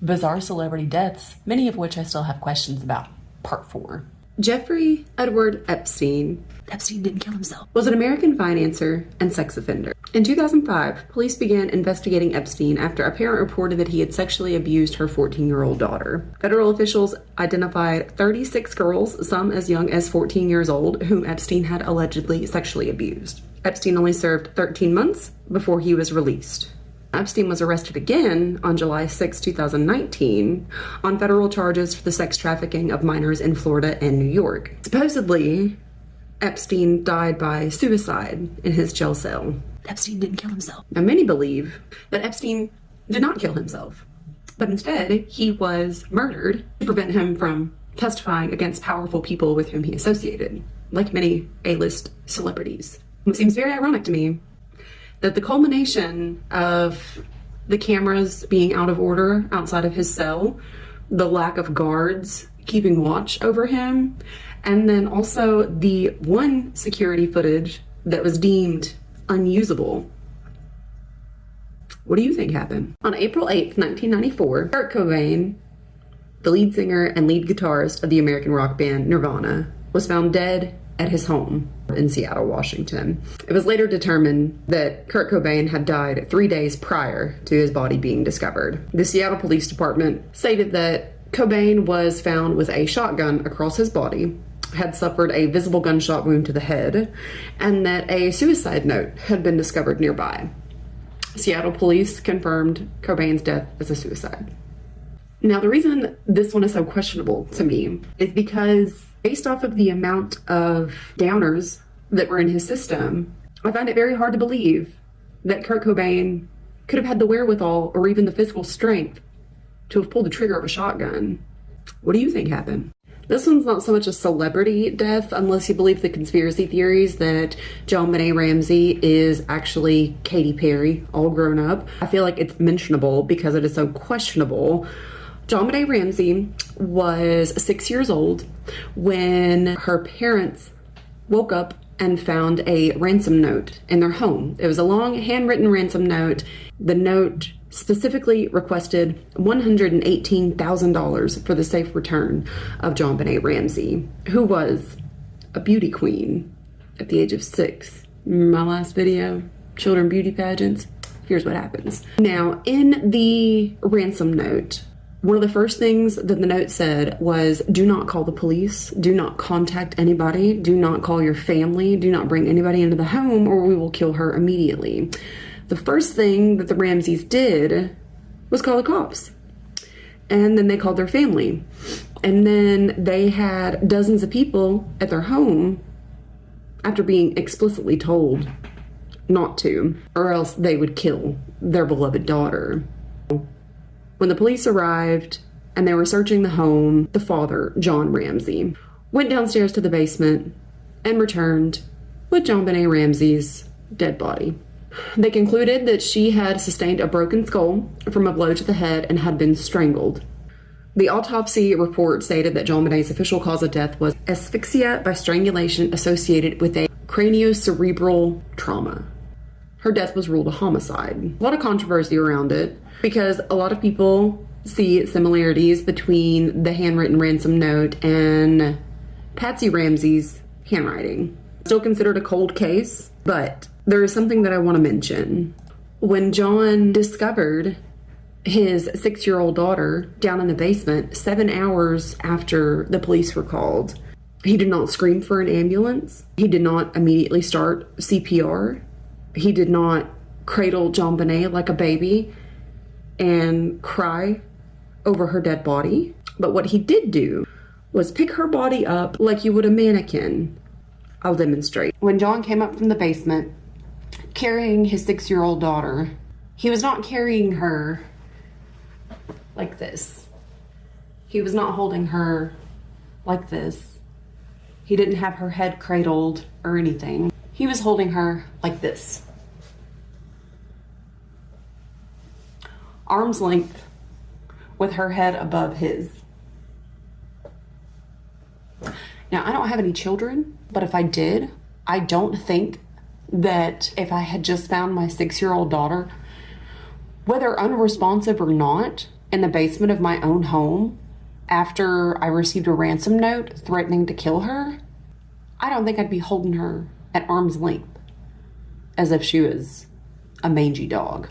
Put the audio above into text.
bizarre celebrity deaths, many of which I still have questions about. Part 4. Jeffrey Edward Epstein. Epstein didn't kill himself. Was an American financier and sex offender. In 2005, police began investigating Epstein after a parent reported that he had sexually abused her 14-year-old daughter. Federal officials identified 36 girls, some as young as 14 years old, whom Epstein had allegedly sexually abused. Epstein only served 13 months before he was released. Epstein was arrested again on July 6, 2019, on federal charges for the sex trafficking of minors in Florida and New York. Supposedly, Epstein died by suicide in his jail cell. Epstein didn't kill himself. Now, many believe that Epstein did not kill himself, but instead he was murdered to prevent him from testifying against powerful people with whom he associated, like many A-list celebrities. It seems very ironic to me that the culmination of the cameras being out of order outside of his cell, the lack of guards keeping watch over him, and then also the one security footage that was deemed unusable. What do you think happened? On April 8th, 1994, Kurt Cobain, the lead singer and lead guitarist of the American rock band Nirvana, was found dead at his home in Seattle, Washington. It was later determined that Kurt Cobain had died 3 days prior to his body being discovered. The Seattle Police Department stated that Cobain was found with a shotgun across his body, had suffered a visible gunshot wound to the head, and that a suicide note had been discovered nearby. Seattle police confirmed Cobain's death as a suicide. Now, the reason this one is so questionable to me is because based off of the amount of downers that were in his system, I find it very hard to believe that Kurt Cobain could have had the wherewithal or even the physical strength to have pulled the trigger of a shotgun. What do you think happened? This one's not so much a celebrity death, unless you believe the conspiracy theories that JonBenét Ramsey is actually Katy Perry, all grown up. I feel like it's mentionable because it is so questionable. JonBenét Ramsey was 6 years old when her parents woke up and found a ransom note in their home. It was a long handwritten ransom note. The note specifically requested $118,000 for the safe return of JonBenét Ramsey, who was a beauty queen at the age of 6. Remember my last video, children beauty pageants? Here's what happens. Now, in the ransom note, one of the first things that the note said was, do not call the police, do not contact anybody, do not call your family, do not bring anybody into the home or we will kill her immediately. The first thing that the Ramseys did was call the cops. And then they called their family. And then they had dozens of people at their home after being explicitly told not to, or else they would kill their beloved daughter. When the police arrived and they were searching the home, the father, John Ramsey, went downstairs to the basement and returned with JonBenét Ramsey's dead body. They concluded that she had sustained a broken skull from a blow to the head and had been strangled. The autopsy report stated that JonBenét's official cause of death was asphyxia by strangulation associated with a craniocerebral trauma. Her death was ruled a homicide. A lot of controversy around it because a lot of people see similarities between the handwritten ransom note and Patsy Ramsey's handwriting. Still considered a cold case, but there is something that I want to mention. When John discovered his 6-year-old daughter down in the basement 7 hours after the police were called, he did not scream for an ambulance. He did not immediately start CPR. He did not cradle JonBenét like a baby and cry over her dead body. But what he did do was pick her body up like you would a mannequin. I'll demonstrate. When John came up from the basement carrying his 6-year-old daughter, he was not carrying her like this. He was not holding her like this. He didn't have her head cradled or anything. He was holding her like this. Arm's length with her head above his. Now, I don't have any children, but if I did, I don't think that if I had just found my 6-year-old daughter, whether unresponsive or not, in the basement of my own home after I received a ransom note threatening to kill her, I don't think I'd be holding her at arm's length as if she was a mangy dog.